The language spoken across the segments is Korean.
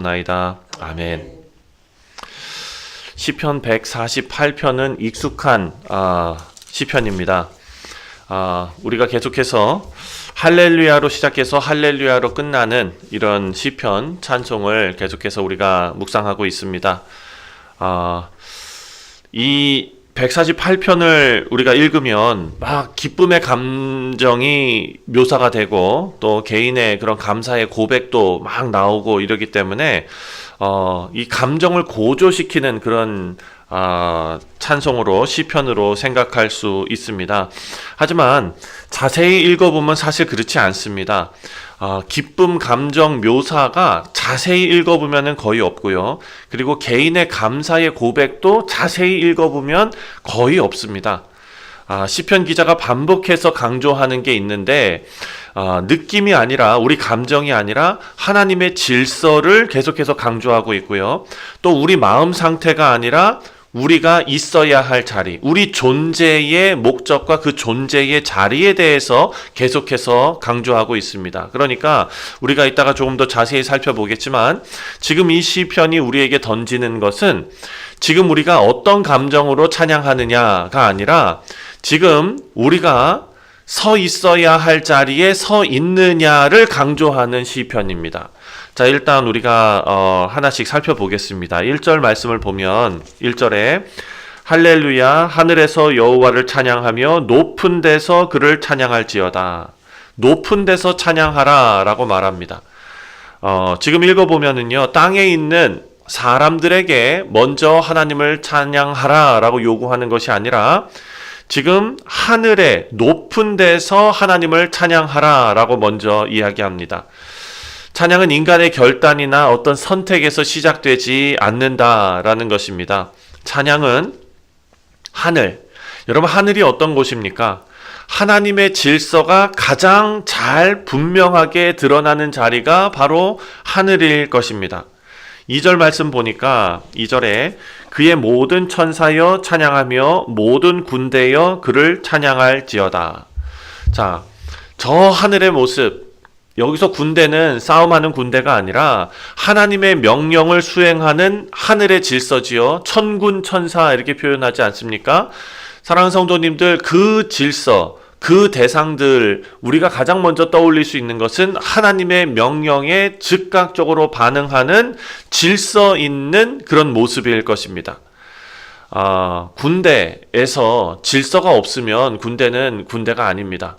나이다. 아멘. 시편 148편은 익숙한 시편입니다. 우리가 계속해서 할렐루야로 시작해서 할렐루야로 끝나는 이런 시편 찬송을 계속해서 우리가 묵상하고 있습니다. 이 148편을 우리가 읽으면 막 기쁨의 감정이 묘사가 되고 또 개인의 그런 감사의 고백도 막 나오고 이러기 때문에 이 감정을 고조시키는 그런 찬송으로 시편으로 생각할 수 있습니다. 하지만 자세히 읽어보면 사실 그렇지 않습니다. 기쁨 감정 묘사가 자세히 읽어보면 거의 없고요. 그리고 개인의 감사의 고백도 자세히 읽어보면 거의 없습니다. 시편 기자가 반복해서 강조하는 게 있는데 느낌이 아니라 우리 감정이 아니라 하나님의 질서를 계속해서 강조하고 있고요. 또 우리 마음 상태가 아니라 우리가 있어야 할 자리, 우리 존재의 목적과 그 존재의 자리에 대해서 계속해서 강조하고 있습니다. 그러니까 우리가 이따가 조금 더 자세히 살펴보겠지만 지금 이 시편이 우리에게 던지는 것은 지금 우리가 어떤 감정으로 찬양하느냐가 아니라 지금 우리가 서 있어야 할 자리에 서 있느냐를 강조하는 시편입니다. 자, 일단 우리가 하나씩 살펴보겠습니다. 1절 말씀을 보면 1절에 할렐루야 하늘에서 여호와를 찬양하며 높은 데서 그를 찬양할지어다. 높은 데서 찬양하라 라고 말합니다. 지금 읽어보면은요, 땅에 있는 사람들에게 먼저 하나님을 찬양하라 라고 요구하는 것이 아니라 지금 하늘의 높은 데서 하나님을 찬양하라 라고 먼저 이야기합니다. 찬양은 인간의 결단이나 어떤 선택에서 시작되지 않는다라는 것입니다. 찬양은 하늘. 여러분, 하늘이 어떤 곳입니까? 하나님의 질서가 가장 잘 분명하게 드러나는 자리가 바로 하늘일 것입니다. 2절 말씀 보니까 2절에 그의 모든 천사여 찬양하며 모든 군대여 그를 찬양할지어다. 자, 저 하늘의 모습, 여기서 군대는 싸움하는 군대가 아니라 하나님의 명령을 수행하는 하늘의 질서지요. 천군 천사 이렇게 표현하지 않습니까? 사랑하는 성도님들, 그 질서, 그 대상들, 우리가 가장 먼저 떠올릴 수 있는 것은 하나님의 명령에 즉각적으로 반응하는 질서 있는 그런 모습일 것입니다. 군대에서 질서가 없으면 군대는 군대가 아닙니다.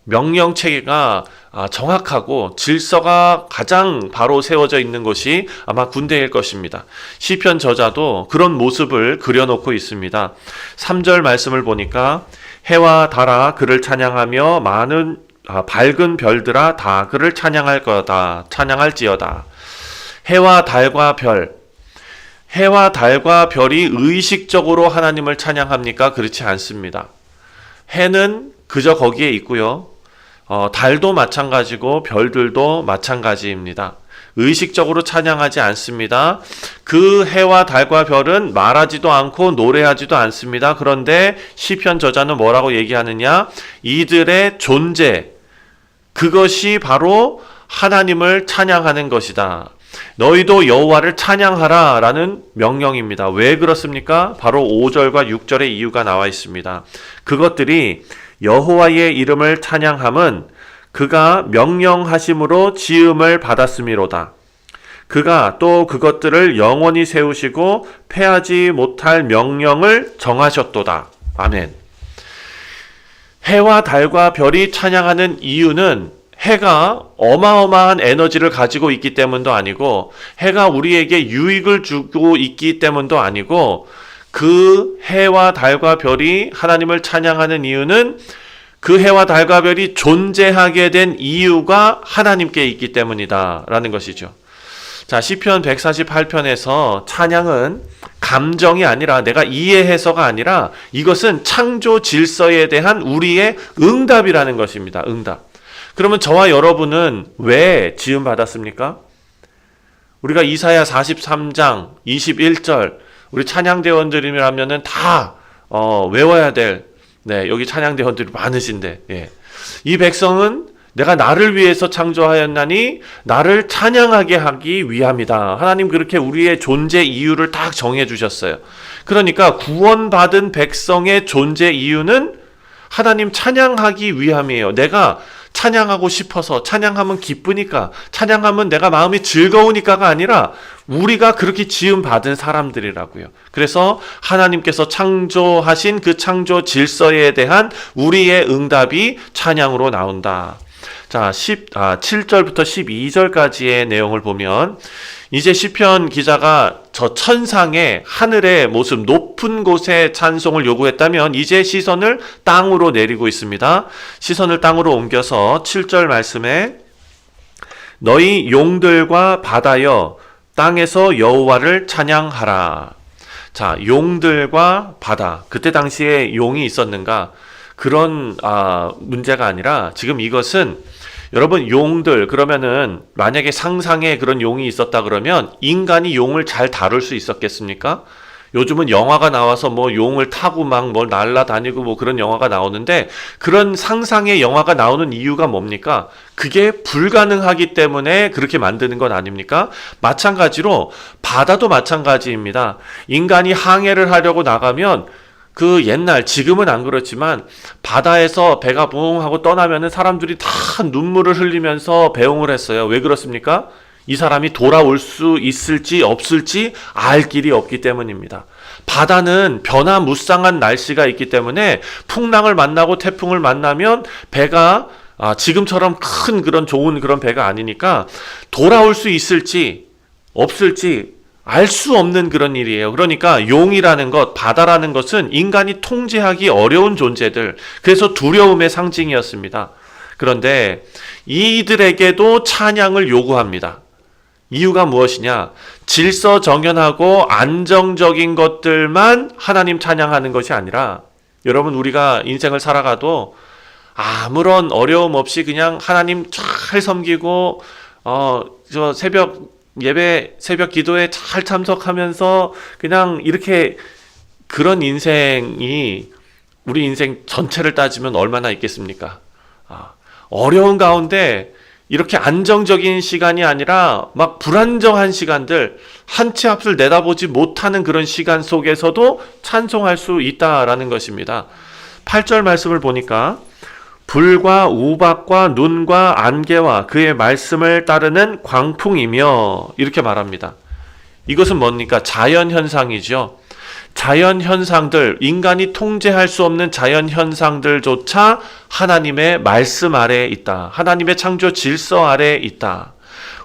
명령 체계가 정확하고 질서가 가장 바로 세워져 있는 것이 아마 군대일 것입니다. 시편 저자도 그런 모습을 그려놓고 있습니다. 3절 말씀을 보니까 해와 달아 그를 찬양하며 많은 밝은 별들아 다 그를 찬양할 거다. 찬양할지어다. 해와 달과 별. 해와 달과 별이 의식적으로 하나님을 찬양합니까? 그렇지 않습니다. 해는 그저 거기에 있고요. 달도 마찬가지고 별들도 마찬가지입니다. 의식적으로 찬양하지 않습니다. 그 해와 달과 별은 말하지도 않고 노래하지도 않습니다. 그런데 시편 저자는 뭐라고 얘기하느냐? 이들의 존재, 그것이 바로 하나님을 찬양하는 것이다. 너희도 여호와를 찬양하라 라는 명령입니다. 왜 그렇습니까? 바로 5절과 6절의 이유가 나와 있습니다. 그것들이 여호와의 이름을 찬양함은 그가 명령하심으로 지음을 받았음이로다. 그가 또 그것들을 영원히 세우시고 패하지 못할 명령을 정하셨도다. 아멘. 해와 달과 별이 찬양하는 이유는 해가 어마어마한 에너지를 가지고 있기 때문도 아니고 해가 우리에게 유익을 주고 있기 때문도 아니고 그 해와 달과 별이 하나님을 찬양하는 이유는 그 해와 달과 별이 존재하게 된 이유가 하나님께 있기 때문이다 라는 것이죠. 자, 시편 148편에서 찬양은 감정이 아니라 내가 이해해서가 아니라 이것은 창조 질서에 대한 우리의 응답이라는 것입니다. 응답. 그러면 저와 여러분은 왜 지음 받았습니까? 우리가 이사야 43장 21절 우리 찬양대원들이라면은 다 외워야 될 여기 찬양대원들이 많으신데 이 백성은 내가 나를 위해서 창조하였나니 나를 찬양하게 하기 위함이다. 하나님 그렇게 우리의 존재 이유를 딱 정해 주셨어요. 그러니까 구원받은 백성의 존재 이유는 하나님 찬양하기 위함이에요. 내가 찬양하고 싶어서, 찬양하면 기쁘니까, 찬양하면 내가 마음이 즐거우니까가 아니라 우리가 그렇게 지음 받은 사람들이라고요. 그래서 하나님께서 창조하신 그 창조 질서에 대한 우리의 응답이 찬양으로 나온다. 자, 7절부터 12절까지의 내용을 보면 이제 시편 기자가 저 천상의 하늘의 모습, 높은 곳의 찬송을 요구했다면 이제 시선을 땅으로 내리고 있습니다. 시선을 땅으로 옮겨서 7절 말씀에 너희 용들과 바다여 땅에서 여호와를 찬양하라. 자, 용들과 바다. 그때 당시에 용이 있었는가? 그런 문제가 아니라 지금 이것은 여러분 용들 그러면은 만약에 상상에 그런 용이 있었다 그러면 인간이 용을 잘 다룰 수 있었겠습니까? 요즘은 영화가 나와서 뭐 용을 타고 막 뭘 날아다니고 뭐 그런 영화가 나오는데 그런 상상의 영화가 나오는 이유가 뭡니까? 그게 불가능하기 때문에 그렇게 만드는 건 아닙니까? 마찬가지로 바다도 마찬가지입니다. 인간이 항해를 하려고 나가면 그 옛날, 지금은 안 그렇지만 바다에서 배가 붕 하고 떠나면은 사람들이 다 눈물을 흘리면서 배웅을 했어요. 왜 그렇습니까? 이 사람이 돌아올 수 있을지 없을지 알 길이 없기 때문입니다. 바다는 변화무쌍한 날씨가 있기 때문에 풍랑을 만나고 태풍을 만나면 배가 지금처럼 큰 그런 좋은 그런 배가 아니니까 돌아올 수 있을지 없을지 알 수 없는 그런 일이에요. 그러니까 용이라는 것, 바다라는 것은 인간이 통제하기 어려운 존재들, 그래서 두려움의 상징이었습니다. 그런데 이들에게도 찬양을 요구합니다. 이유가 무엇이냐? 질서 정연하고 안정적인 것들만 하나님 찬양하는 것이 아니라 여러분 우리가 인생을 살아가도 아무런 어려움 없이 그냥 하나님 잘 섬기고 저 예배, 새벽 기도에 잘 참석하면서 그냥 이렇게 그런 인생이 우리 인생 전체를 따지면 얼마나 있겠습니까? 어려운 가운데 이렇게 안정적인 시간이 아니라 막 불안정한 시간들, 한 치 앞을 내다보지 못하는 그런 시간 속에서도 찬송할 수 있다라는 것입니다. 8절 말씀을 보니까 불과 우박과 눈과 안개와 그의 말씀을 따르는 광풍이며 이렇게 말합니다. 이것은 뭡니까? 자연현상이죠. 자연현상들, 인간이 통제할 수 없는 자연현상들조차 하나님의 말씀 아래에 있다. 하나님의 창조 질서 아래에 있다.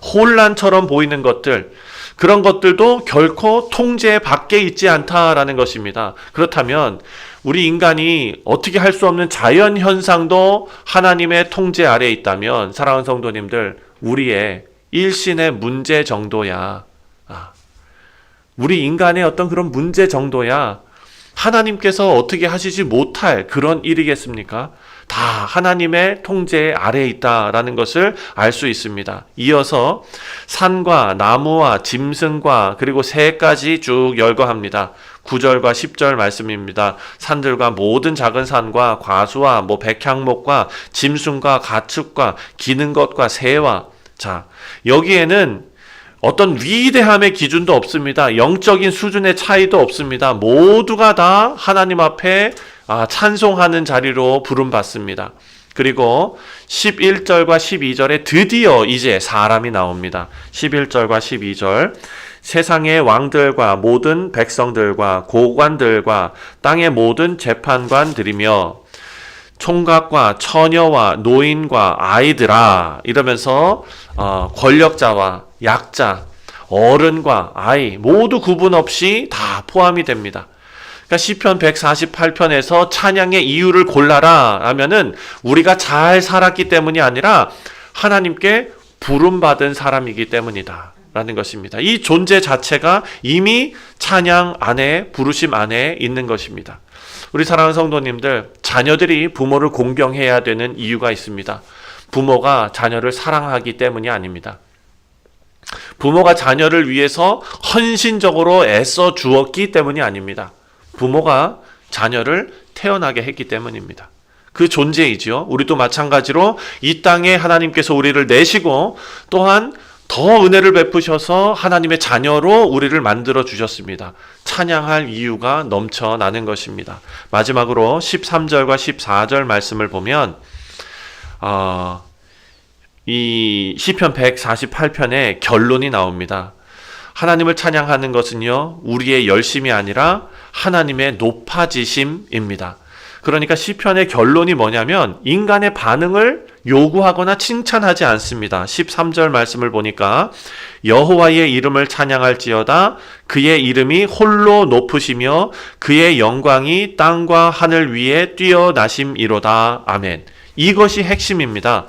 혼란처럼 보이는 것들, 그런 것들도 결코 통제 밖에 있지 않다라는 것입니다. 그렇다면 우리 인간이 어떻게 할 수 없는 자연현상도 하나님의 통제 아래에 있다면 사랑하는 성도님들, 우리의 일신의 문제 정도야. 우리 인간의 어떤 그런 문제 정도야 하나님께서 어떻게 하시지 못할 그런 일이겠습니까? 다 하나님의 통제 아래에 있다라는 것을 알 수 있습니다. 이어서 산과 나무와 짐승과 그리고 새까지 쭉 열거합니다. 9절과 10절 말씀입니다. 산들과 모든 작은 산과 과수와 백향목과 짐승과 가축과 기는 것과 새와, 자, 여기에는 어떤 위대함의 기준도 없습니다. 영적인 수준의 차이도 없습니다. 모두가 다 하나님 앞에 찬송하는 자리로 부름받습니다. 그리고 11절과 12절에 드디어 이제 사람이 나옵니다. 11절과 12절 세상의 왕들과 모든 백성들과 고관들과 땅의 모든 재판관들이며 총각과 처녀와 노인과 아이들아 이러면서 권력자와 약자, 어른과 아이 모두 구분 없이 다 포함이 됩니다. 그러니까 시편 148편에서 찬양의 이유를 골라라 하면은 우리가 잘 살았기 때문이 아니라 하나님께 부름받은 사람이기 때문이다 라는 것입니다. 이 존재 자체가 이미 찬양 안에, 부르심 안에 있는 것입니다. 우리 사랑하는 성도님들, 자녀들이 부모를 공경해야 되는 이유가 있습니다. 부모가 자녀를 사랑하기 때문이 아닙니다. 부모가 자녀를 위해서 헌신적으로 애써 주었기 때문이 아닙니다. 부모가 자녀를 태어나게 했기 때문입니다. 그 존재이지요. 우리도 마찬가지로 이 땅에 하나님께서 우리를 내시고 또한 더 은혜를 베푸셔서 하나님의 자녀로 우리를 만들어 주셨습니다. 찬양할 이유가 넘쳐나는 것입니다. 마지막으로 13절과 14절 말씀을 보면 이 시편 148편의 결론이 나옵니다. 하나님을 찬양하는 것은요, 우리의 열심이 아니라 하나님의 높아지심입니다. 그러니까 시편의 결론이 뭐냐면 인간의 반응을 요구하거나 칭찬하지 않습니다. 13절 말씀을 보니까 여호와의 이름을 찬양할지어다 그의 이름이 홀로 높으시며 그의 영광이 땅과 하늘 위에 뛰어나심이로다. 아멘. 이것이 핵심입니다.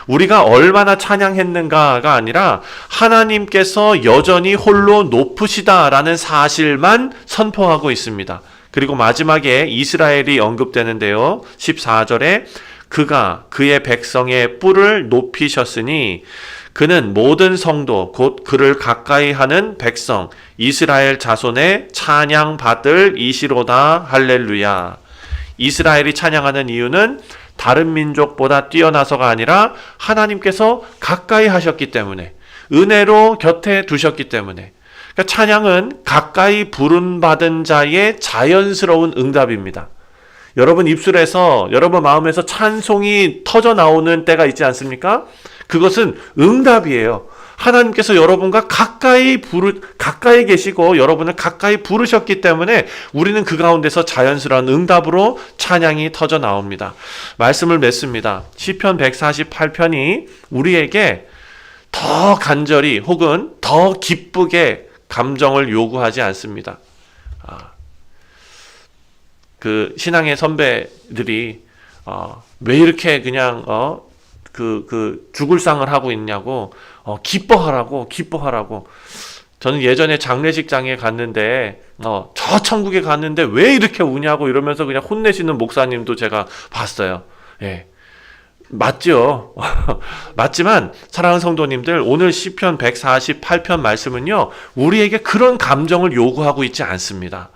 우리가 얼마나 찬양했는가가 아니라 하나님께서 여전히 홀로 높으시다라는 사실만 선포하고 있습니다. 그리고 마지막에 이스라엘이 언급되는데요. 14절에 그가 그의 백성의 뿔을 높이셨으니 그는 모든 성도 곧 그를 가까이 하는 백성 이스라엘 자손의 찬양받을 이시로다. 할렐루야. 이스라엘이 찬양하는 이유는 다른 민족보다 뛰어나서가 아니라 하나님께서 가까이 하셨기 때문에, 은혜로 곁에 두셨기 때문에. 그러니까 찬양은 가까이 부름받은 자의 자연스러운 응답입니다. 여러분 입술에서, 여러분 마음에서 찬송이 터져 나오는 때가 있지 않습니까? 그것은 응답이에요. 하나님께서 여러분과 가까이 계시고 여러분을 가까이 부르셨기 때문에 우리는 그 가운데서 자연스러운 응답으로 찬양이 터져 나옵니다. 말씀을 맺습니다. 시편 148편이 우리에게 더 간절히 혹은 더 기쁘게 감정을 요구하지 않습니다. 그 신앙의 선배들이 왜 이렇게 그냥 죽을상을 하고 있냐고, 기뻐하라고. 저는 예전에 장례식장에 갔는데, 저 천국에 갔는데 왜 이렇게 우냐고 이러면서 그냥 혼내시는 목사님도 제가 봤어요. 예. 맞죠. 맞지만, 사랑하는 성도님들, 오늘 시편 148편 말씀은요, 우리에게 그런 감정을 요구하고 있지 않습니다.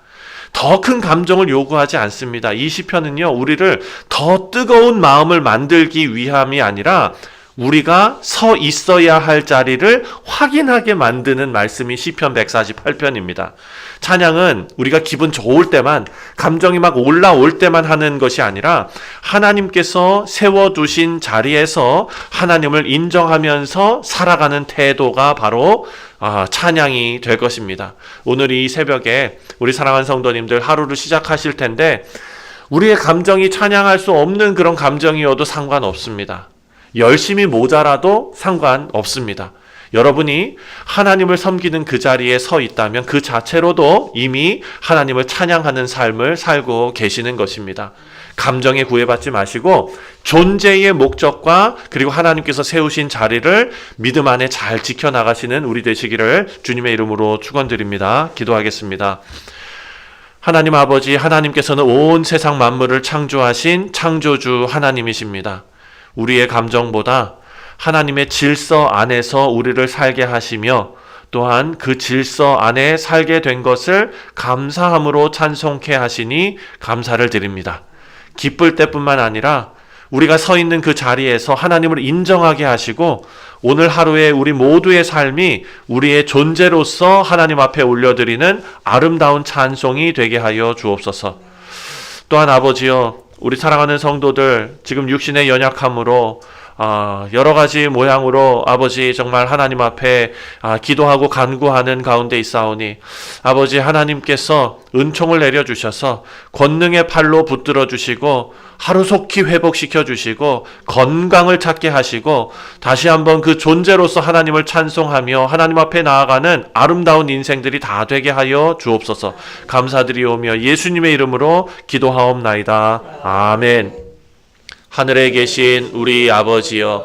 더 큰 감정을 요구하지 않습니다. 이 시편은요, 우리를 더 뜨거운 마음을 만들기 위함이 아니라 우리가 서 있어야 할 자리를 확인하게 만드는 말씀이 시편 148편입니다. 찬양은 우리가 기분 좋을 때만, 감정이 막 올라올 때만 하는 것이 아니라 하나님께서 세워두신 자리에서 하나님을 인정하면서 살아가는 태도가 바로 찬양이 될 것입니다. 오늘 이 새벽에 우리 사랑하는 성도님들 하루를 시작하실 텐데 우리의 감정이 찬양할 수 없는 그런 감정이어도 상관없습니다. 열심히 모자라도 상관없습니다. 여러분이 하나님을 섬기는 그 자리에 서 있다면 그 자체로도 이미 하나님을 찬양하는 삶을 살고 계시는 것입니다. 감정에 구애받지 마시고 존재의 목적과 그리고 하나님께서 세우신 자리를 믿음 안에 잘 지켜나가시는 우리 되시기를 주님의 이름으로 축원드립니다. 기도하겠습니다. 하나님 아버지, 하나님께서는 온 세상 만물을 창조하신 창조주 하나님이십니다. 우리의 감정보다 하나님의 질서 안에서 우리를 살게 하시며 또한 그 질서 안에 살게 된 것을 감사함으로 찬송케 하시니 감사를 드립니다. 기쁠 때뿐만 아니라 우리가 서 있는 그 자리에서 하나님을 인정하게 하시고 오늘 하루의 우리 모두의 삶이 우리의 존재로서 하나님 앞에 올려드리는 아름다운 찬송이 되게 하여 주옵소서. 또한 아버지여, 우리 사랑하는 성도들 지금 육신의 연약함으로 여러 가지 모양으로 아버지 정말 하나님 앞에 기도하고 간구하는 가운데 있사오니 아버지 하나님께서 은총을 내려주셔서 권능의 팔로 붙들어 주시고 하루속히 회복시켜 주시고 건강을 찾게 하시고 다시 한번 그 존재로서 하나님을 찬송하며 하나님 앞에 나아가는 아름다운 인생들이 다 되게 하여 주옵소서. 감사드리오며 예수님의 이름으로 기도하옵나이다. 아멘. 하늘에 계신 우리 아버지여,